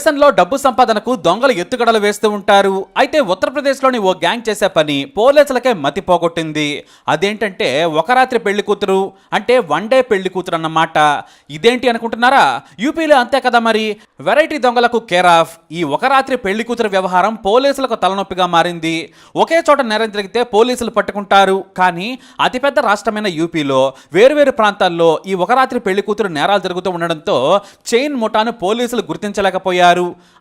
దేశంలో డబ్బు సంపాదనకు దొంగలు ఎత్తుగడలు వేస్తూ ఉంటారు. అయితే ఉత్తరప్రదేశ్లోని ఓ గ్యాంగ్ చేసే పని పోలీసులకే మతి పోగొట్టింది. అదేంటంటే ఒక రాత్రి పెళ్లి కూతురు, అంటే వన్ డే పెళ్లి కూతురు అన్నమాట. ఇదేంటి అనుకుంటున్నారా? యూపీలో అంతే కదా మరి. వెరైటీ దొంగలకు కేర్ ఆఫ్. ఈ ఒక రాత్రి పెళ్లి కూతురు వ్యవహారం పోలీసులకు తలనొప్పిగా మారింది. ఒకే చోట నేరం జరిగితే పోలీసులు పట్టుకుంటారు, కానీ అతిపెద్ద రాష్ట్రమైన యూపీలో వేరువేరు ప్రాంతాల్లో ఈ ఒక రాత్రి పెళ్లి కూతురు నేరాలు జరుగుతూ ఉండడంతో చైన్ ముఠాను పోలీసులు గుర్తించలేకపోయారు.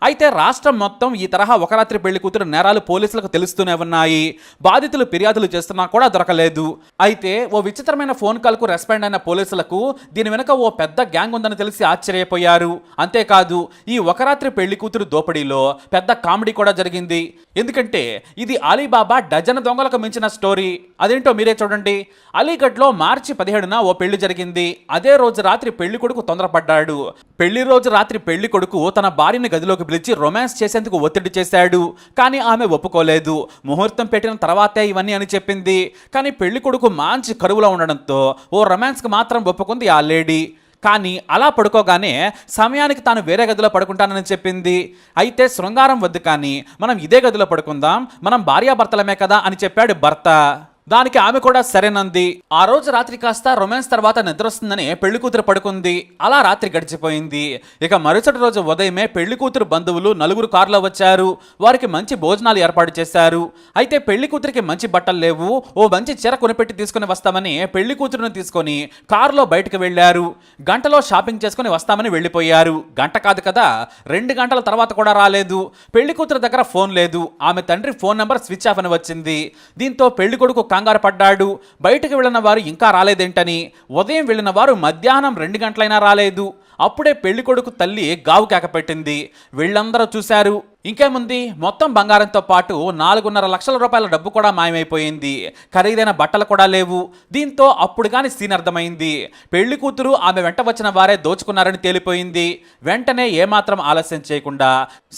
అయితే రాష్ట్రం మొత్తం ఈ తరహా ఒక రాత్రి పెళ్లి కూతురు నేరాలు పోలీసులకు తెలుస్తూనే ఉన్నాయి. బాధితులు ఫిర్యాదులు చేస్తున్నా కూడా దొరకలేదు. అయితే ఓ విచిత్రమైన ఫోన్ కాల్ కు రెస్పాండ్ అయిన పోలీసులకు దీని వెనుక ఓ పెద్ద గ్యాంగ్ ఉందని తెలిసి ఆశ్చర్యపోయారు. అంతేకాదు, ఈ ఒక రాత్రి పెళ్లి కూతురు దోపిడీలో పెద్ద కామెడీ కూడా జరిగింది. ఎందుకంటే ఇది అలీబాబా డజన్ దొంగలకు మించిన స్టోరీ. అదేంటో మీరే చూడండి. అలీగఢ్లో మార్చి 17న ఓ పెళ్లి జరిగింది. అదే రోజు రాత్రి పెళ్లి కొడుకు తొందరపడ్డాడు. పెళ్లి రోజు రాత్రి పెళ్లి కొడుకు తన భార్యని గదిలోకి పిలిచి రొమాన్స్ చేసేందుకు ఒత్తిడి చేశాడు. కానీ ఆమె ఒప్పుకోలేదు. ముహూర్తం పెట్టిన తర్వాతే ఇవన్నీ అని చెప్పింది. కానీ పెళ్లి కొడుకు మంచి కరువులో ఉండడంతో ఓ రొమాన్స్కి మాత్రం ఒప్పుకుంది ఆ లేడీ. కానీ అలా పడుకోగానే సమయానికి తాను వేరే గదిలో పడుకుంటానని చెప్పింది. అయితే శృంగారం వద్దు, కానీ మనం ఇదే గదిలో పడుకుందాం, మనం భార్యాభర్తలమే కదా అని చెప్పాడు భర్త. దానికి ఆమె కూడా సరేనంది. ఆ రోజు రాత్రి కాస్త రొమాన్స్ తర్వాత నిద్ర వస్తుందని పెళ్లి కూతురు పడుకుంది. అలా రాత్రి గడిచిపోయింది. ఇక మరుసటి రోజు ఉదయమే పెళ్లి కూతురు బంధువులు 4 కారులో వచ్చారు. వారికి మంచి భోజనాలు ఏర్పాటు చేశారు. అయితే పెళ్లి కూతురికి మంచి బట్టలు లేవు. ఓ మంచి చీర కొనిపెట్టి తీసుకుని వస్తామని పెళ్లి కూతురుని తీసుకొని కారులో బయటకు వెళ్లారు. గంటలో షాపింగ్ చేసుకుని వస్తామని వెళ్ళిపోయారు. గంట కాదు కదా, 2 గంటల తర్వాత కూడా రాలేదు. పెళ్లి కూతురు దగ్గర ఫోన్ లేదు. ఆమె తండ్రి ఫోన్ నెంబర్ స్విచ్ ఆఫ్ అని వచ్చింది. దీంతో పెళ్లి కొడుకు కంగారు పడ్డాడు. బయటకు వెళ్ళిన వారు ఇంకా రాలేదేంటని. ఉదయం వెళ్ళిన వారు మధ్యాహ్నం 2 గంటలైనా రాలేదు. అప్పుడే పెళ్లి కొడుకు తల్లి గావు కేక పెట్టింది. వీళ్ళందరూ చూశారు. ఇంకేముంది, మొత్తం బంగారంతో పాటు 4.5 లక్షల రూపాయల డబ్బు కూడా మాయమైపోయింది. ఖరీదైన బట్టలు కూడా లేవు. దీంతో అప్పుడు కానీ సీన్ అర్థమైంది. పెళ్లి కూతురు ఆమె వెంట వచ్చిన వారే దోచుకున్నారని తేలిపోయింది. వెంటనే ఏమాత్రం ఆలస్యం చేయకుండా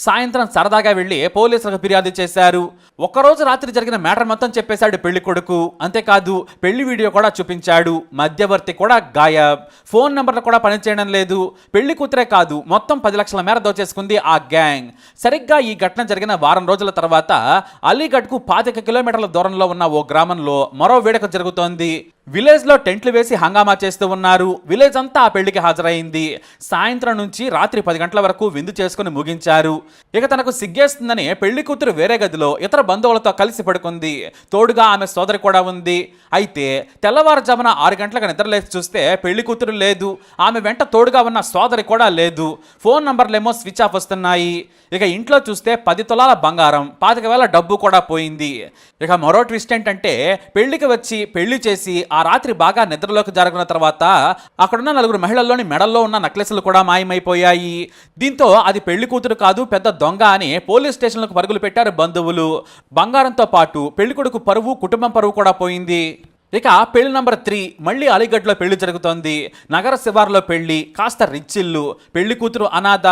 సాయంత్రం సరదాగా వెళ్లి పోలీసులకు ఫిర్యాదు చేశారు. ఒక్కరోజు రాత్రి జరిగిన మ్యాటర్ మొత్తం చెప్పేశాడు పెళ్లి కొడుకు. అంతేకాదు, పెళ్లి వీడియో కూడా చూపించాడు. మధ్యవర్తి కూడా గాయబ్. ఫోన్ నెంబర్లు కూడా పనిచేయడం లేదు. పెళ్లి కూతురే కాదు, మొత్తం 10 లక్షల మేర దోచేసుకుంది ఆ గ్యాంగ్. సరిగ్గా ఈ ఘటన జరిగిన వారం రోజుల తర్వాత అలీగఢ్కు 25 కిలోమీటర్ల దూరంలో ఉన్న ఓ గ్రామంలో మరో వేడుక జరుగుతోంది. విలేజ్ లో టెంట్లు వేసి హంగామా చేస్తూ ఉన్నారు. విలేజ్ అంతా ఆ పెళ్లికి హాజరైంది. సాయంత్రం నుంచి రాత్రి 10 గంటల వరకు విందు చేసుకుని ముగించారు. ఇక తనకు సిగ్గేస్తుందని పెళ్లి కూతురు వేరే గదిలో ఇతర బంధువులతో కలిసి పడుకుంది. తోడుగా ఆమె సోదరి కూడా ఉంది. అయితే తెల్లవారుజామున 6 గంటలకు నిద్రలేసి చూస్తే పెళ్లి కూతురు లేదు. ఆమె వెంట తోడుగా ఉన్న సోదరి కూడా లేదు. ఫోన్ నంబర్లేమో స్విచ్ ఆఫ్ వస్తున్నాయి. ఇక ఇంట్లో చూస్తే 10 తులాల బంగారం, 25,000 డబ్బు కూడా పోయింది. ఇక మరో ట్విస్ట్ ఏంటంటే, పెళ్లికి వచ్చి పెళ్లి చేసి ఆ రాత్రి బాగా నిద్రలోకి జరుగున్న తర్వాత అక్కడున్న 4 మహిళల్లోని మెడల్లో ఉన్న నెక్లెస్లు కూడా మాయమైపోయాయి. దీంతో అది పెళ్లి కూతురు కాదు, పెద్ద దొంగ అని పోలీస్ స్టేషన్లకు పరుగులు పెట్టారు బంధువులు. బంగారంతో పాటు పెళ్లి కొడుకు పరువు, కుటుంబం పరువు కూడా పోయింది. ఇక పెళ్లి నంబర్ 3 మళ్ళీ అలీగఢ్లో పెళ్లి జరుగుతోంది. నగర శివార్లో పెళ్లి, కాస్త రిచ్ ఇల్లు. పెళ్లి కూతురు అనాథ.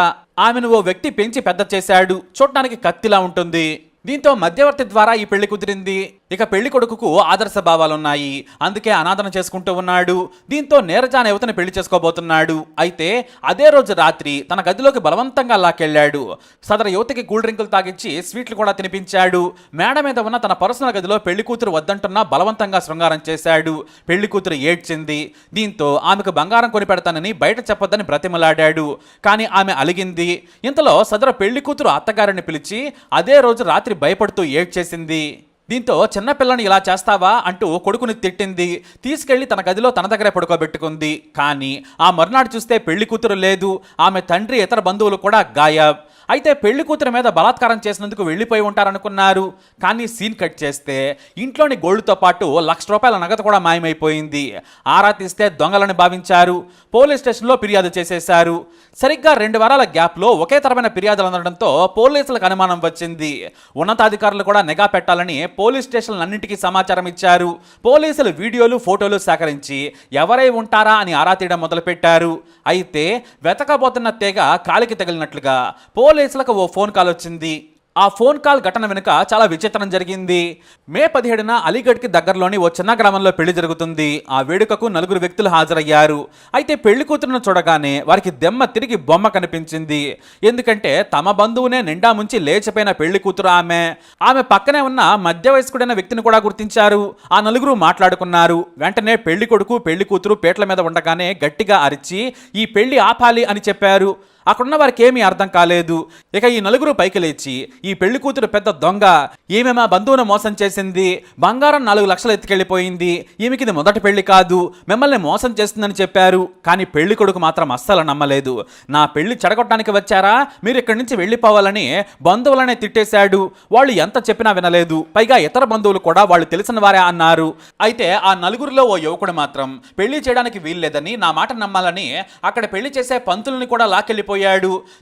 ఆమెను ఓ వ్యక్తి పెంచి పెద్ద చేశాడు. చూడటానికి కత్తిలా ఉంటుంది. దీంతో మధ్యవర్తి ద్వారా ఈ పెళ్లి కుదిరింది. ఇక పెళ్లి కొడుకుకు ఆదర్శ భావాలున్నాయి. అందుకే అనాథన చేసుకుంటూ ఉన్నాడు. దీంతో నీరజాన యువతని పెళ్లి చేసుకోబోతున్నాడు. అయితే అదే రోజు రాత్రి తన గదిలోకి బలవంతంగా లాక్కెళ్లాడు. సదరు యువతికి కూల్ డ్రింకులు తాగించి స్వీట్లు కూడా తినిపించాడు. మేడ మీద ఉన్న తన పర్సనల్ గదిలో పెళ్లి కూతురు వద్దంటున్నా బలవంతంగా శృంగారం చేశాడు. పెళ్లి కూతురు ఏడ్చింది. దీంతో ఆమెకు బంగారం కొని పెడతానని బయట చెప్పొద్దని బ్రతిమలాడాడు. కానీ ఆమె అలిగింది. ఇంతలో సదరు పెళ్లి కూతురు అత్తగారిని పిలిచి అదే రోజు రాత్రి భయపడుతూ ఏడ్చేసింది. దీంతో చిన్నపిల్లని ఇలా చేస్తావా అంటూ కొడుకుని తిట్టింది. తీసుకెళ్లి తన గదిలో తన దగ్గరే పడుకోబెట్టుకుంది. కానీ ఆ మర్నాడు చూస్తే పెళ్లి కూతురు లేదు. ఆమె తండ్రి, ఇతర బంధువులు కూడా గాయబ్. అయితే పెళ్లి కూతురు మీద బలాత్కారం చేసినందుకు వెళ్ళిపోయి ఉంటారనుకున్నారు. కానీ సీన్ కట్ చేస్తే ఇంట్లోని గోల్డ్తో పాటు 1 లక్ష రూపాయల నగదు కూడా మాయమైపోయింది. ఆరా తీస్తే దొంగలని భావించారు. పోలీస్ స్టేషన్లో ఫిర్యాదు చేసేశారు. సరిగ్గా 2 వారాల గ్యాప్లో ఒకే తరమైన ఫిర్యాదులు అందడంతో పోలీసులకు అనుమానం వచ్చింది. ఉన్నతాధికారులు కూడా నిఘా పెట్టాలని పోలీస్ స్టేషన్లన్నింటికీ సమాచారం ఇచ్చారు. పోలీసులు వీడియోలు, ఫోటోలు సేకరించి ఎవరై ఉంటారా అని ఆరా తీయడం మొదలుపెట్టారు. అయితే వెతకబోతున్న తీగ కాలికి తగిలినట్లుగా పోలీసులకు ఓ ఫోన్ కాల్ వచ్చింది. ఆ ఫోన్ కాల్ ఘటన వెనుక చాలా విచిత్రం జరిగింది. మే 17న అలీగఢ్కి దగ్గరలోని ఓ చిన్న గ్రామంలో పెళ్లి జరుగుతుంది. ఆ వేడుకకు 4 వ్యక్తులు హాజరయ్యారు. అయితే పెళ్లి కూతురును చూడగానే వారికి దెమ్మ తిరిగి బొమ్మ కనిపించింది. ఎందుకంటే తమ బంధువునే నిండా ముంచి లేచిపోయిన పెళ్లి కూతురు ఆమె పక్కనే ఉన్న మధ్య వయస్కుడైన వ్యక్తిని కూడా గుర్తించారు. ఆ 4 మాట్లాడుకున్నారు. వెంటనే పెళ్లి కొడుకు పెళ్లి కూతురు పీటల మీద ఉండగానే గట్టిగా అరిచి ఈ పెళ్లి ఆపాలి అని చెప్పారు. అక్కడున్న వారికి ఏమీ అర్థం కాలేదు. ఇక ఈ 4 పైకి లేచి ఈ పెళ్లి కూతురు పెద్ద దొంగ, ఈమె మా బంధువును మోసం చేసింది, బంగారం 4 లక్షలు ఎత్తుకెళ్లిపోయింది, ఈమెకి ఇది మొదటి పెళ్లి కాదు, మిమ్మల్ని మోసం చేస్తుందని చెప్పారు. కానీ పెళ్లి కొడుకు మాత్రం అస్సలు నమ్మలేదు. నా పెళ్లి చెడగొట్టడానికి వచ్చారా, మీరు ఇక్కడి నుంచి వెళ్ళిపోవాలని బంధువులనే తిట్టేశాడు. వాళ్ళు ఎంత చెప్పినా వినలేదు. పైగా ఇతర బంధువులు కూడా వాళ్ళు తెలిసిన వారే అన్నారు. అయితే ఆ 4లో ఓ యువకుడు మాత్రం పెళ్లి చేయడానికి వీల్లేదని, నా మాట నమ్మాలని అక్కడ పెళ్లి చేసే పంతుల్ని కూడా లాకెళ్ళిపోయాడు.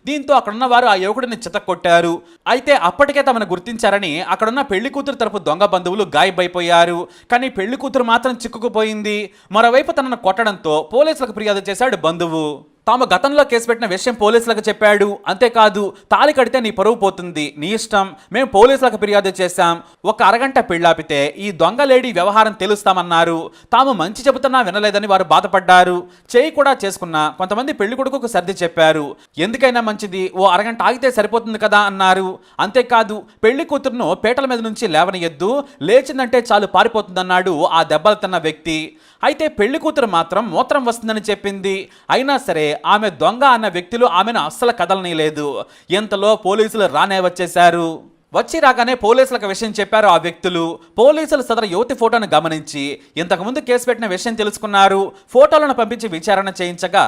దీంతో అక్కడున్న వారు ఆ యువకుడిని చితక్కొట్టారు. అయితే అప్పటికే తమను గుర్తించారని అక్కడున్న పెళ్లి కూతురు తరపు దొంగ బంధువులు గాయబైపోయారు. కానీ పెళ్లి కూతురు మాత్రం చిక్కుకుపోయింది. మరోవైపు తనను కొట్టడంతో పోలీసులకు ఫిర్యాదు చేశాడు బంధువు. తాము గతంలో కేసు పెట్టిన విషయం పోలీసులకు చెప్పాడు. అంతేకాదు, తాళి కడితే నీ పరువు పోతుంది, నీ ఇష్టం, మేము పోలీసులకు ఫిర్యాదు చేశాం, ఒక అరగంట పెళ్లాపితే ఈ దొంగ లేడీ వ్యవహారం తెలుస్తామన్నారు. తాము మంచి చెబుతున్నా వినలేదని వారు బాధపడ్డారు. చేయి కూడా చేసుకున్నా కొంతమంది పెళ్లి కొడుకుకు సర్ది చెప్పారు. ఎందుకైనా మంచిది, ఓ అరగంట ఆగితే సరిపోతుంది కదా అన్నారు. అంతేకాదు, పెళ్లి కూతురును పీటల మీద నుంచి లేవనియద్దు, లేచిందంటే చాలు పారిపోతుందన్నాడు ఆ దెబ్బలు తిన్న వ్యక్తి. అయితే పెళ్లి కూతురు మాత్రం మూత్రం వస్తుందని చెప్పింది. అయినా సరే ఆమె దొంగ అన్న వ్యక్తులు ఆమెను అస్సలు కదలనీయలేదు. ఇంతలో పోలీసులు రానే వచ్చేశారు. వచ్చి రాగానే పోలీసులకు విషయం చెప్పారు ఆ వ్యక్తులు. పోలీసులు సదరు యువతి ఫోటోను గమనించి ఇంతకుముందు కేసు పెట్టిన విషయం తెలుసుకున్నారు. ఫోటోలను పంపించి విచారణ చేయించగా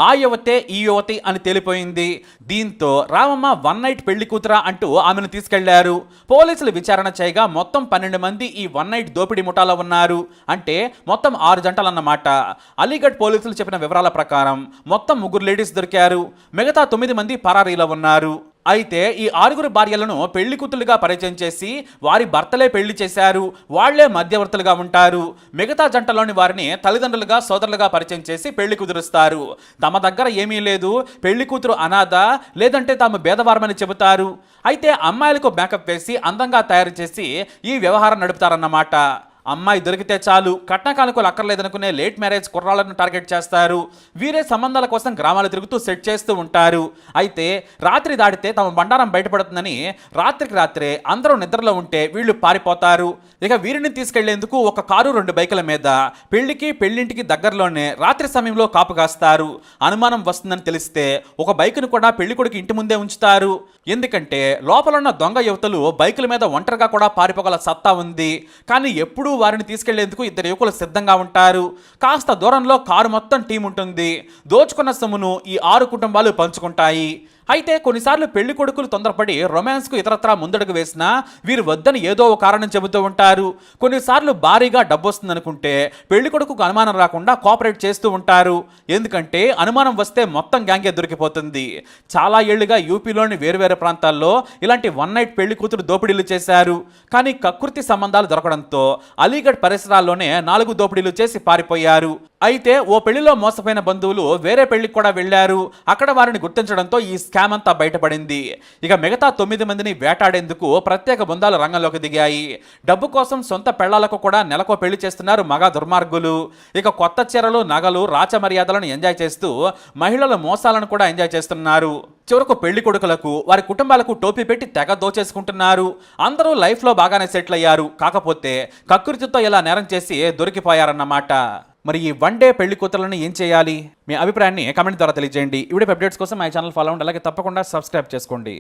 ఆ యువతే ఈ యువతి అని తేలిపోయింది. దీంతో రామమ్మ 1 నైట్ పెళ్లి కూతురా అంటూ ఆమెను తీసుకెళ్లారు. పోలీసులు విచారణ చేయగా మొత్తం 12 మంది ఈ 1 నైట్ దోపిడీ ముఠాలో ఉన్నారు. అంటే మొత్తం 6 జంటలన్నమాట. అలీగఢ్ పోలీసులు చెప్పిన వివరాల ప్రకారం మొత్తం 3 లేడీస్ దొరికారు. మిగతా 9 మంది పరారీలో ఉన్నారు. అయితే ఈ 6 భార్యలను పెళ్లి కూతులుగా పరిచయం చేసి వారి భర్తలే పెళ్లి చేశారు. వాళ్లే మధ్యవర్తులుగా ఉంటారు. మిగతా జంటలోని వారిని తల్లిదండ్రులుగా సోదరులుగా పరిచయం చేసి పెళ్లి కుదురుస్తారు. తమ దగ్గర ఏమీ లేదు, పెళ్లి కూతురు అనాథ, లేదంటే తాము భేదవారమని చెబుతారు. అయితే అమ్మాయిలకు మేకప్ వేసి అందంగా తయారు చేసి ఈ వ్యవహారం నడుపుతారన్నమాట. అమ్మాయి దొరికితే చాలు, కట్న కానుకలు అక్కర్లేదనుకునే లేట్ మ్యారేజ్ కుర్రాళ్లను టార్గెట్ చేస్తారు. వీరే సంబంధాల కోసం గ్రామాలు తిరుగుతూ సెట్ చేస్తూ ఉంటారు. అయితే రాత్రి దాటితే తమ బండారం బయటపడుతుందని రాత్రికి రాత్రే అందరూ నిద్రలో ఉంటే వీళ్ళు పారిపోతారు. ఇక వీరిని తీసుకెళ్లేందుకు ఒక కారు 2 బైకుల మీద పెళ్లికి పెళ్లింటికి దగ్గరలోనే రాత్రి సమయంలో కాపు కాస్తారు. అనుమానం వస్తుందని తెలిస్తే ఒక బైకును కూడా పెళ్లి కొడుకు ఇంటి ముందే ఉంచుతారు. ఎందుకంటే లోపల ఉన్న దొంగ యువతలు బైకుల మీద ఒంటరిగా కూడా పారిపోగల సత్తా ఉంది. కానీ ఎప్పుడూ వారిని తీసుకెళ్లేందుకు 2 యువకులు సిద్ధంగా ఉంటారు. కాస్త దూరంలో కారు మొత్తం టీం ఉంటుంది. దోచుకున్న సొమ్మును ఈ 6 కుటుంబాలు పంచుకుంటాయి. అయితే కొన్నిసార్లు పెళ్లి కొడుకులు తొందరపడి రొమాన్స్కు ఇతరత్రా ముందడుగు వేసినా వీరు వద్దని ఏదో ఒక కారణం చెబుతూ ఉంటారు. కొన్నిసార్లు భారీగా డబ్బు వస్తుందనుకుంటే పెళ్లి కొడుకుకు అనుమానం రాకుండా కోఆపరేట్ చేస్తూ ఉంటారు. ఎందుకంటే అనుమానం వస్తే మొత్తం గ్యాంగే దొరికిపోతుంది. చాలా ఏళ్లుగా యూపీలోని వేరువేరు ప్రాంతాల్లో ఇలాంటి 1 నైట్ పెళ్లి కూతురు దోపిడీలు చేశారు. కానీ కకృతి సంబంధాలు దొరకడంతో అలీగఢ్ పరిసరాల్లోనే 4 దోపిడీలు చేసి పారిపోయారు. అయితే ఓ పెళ్లిలో మోసపోయిన బంధువులు వేరే పెళ్లికి కూడా వెళ్లారు. అక్కడ వారిని గుర్తించడంతో ఈ స్కామ్ అంతా బయటపడింది. ఇక మిగతా 9 మందిని వేటాడేందుకు ప్రత్యేక బృందాలు రంగంలోకి దిగాయి. డబ్బు కోసం సొంత పెళ్లాలకు కూడా నెలకో పెళ్లి చేస్తున్నారు మగ దుర్మార్గులు. ఇక కొత్త చీరలు, నగలు, రాచ మర్యాదలను ఎంజాయ్ చేస్తూ మహిళల మోసాలను కూడా ఎంజాయ్ చేస్తున్నారు. చివరకు పెళ్లి కొడుకులకు వారి కుటుంబాలకు టోపీ పెట్టి తెగ దోచేసుకుంటున్నారు. అందరూ లైఫ్లో బాగానే సెటిల్ అయ్యారు. కాకపోతే కకృతితో ఇలా నేరం చేసి దొరికిపోయారన్నమాట. మరి ఈ 1 డే పెళ్లి కూతురులను ఏం చేయాలి? మీ అభిప్రాయాన్ని కామెంట్ ద్వారా తెలియజేయండి. ఈ వీడియో అప్డేట్స్ కోసం మా ఛానల్ ఫాలో అవ్వండి. అలాగే తప్పకుండా సబ్స్క్రైబ్ చేసుకోండి.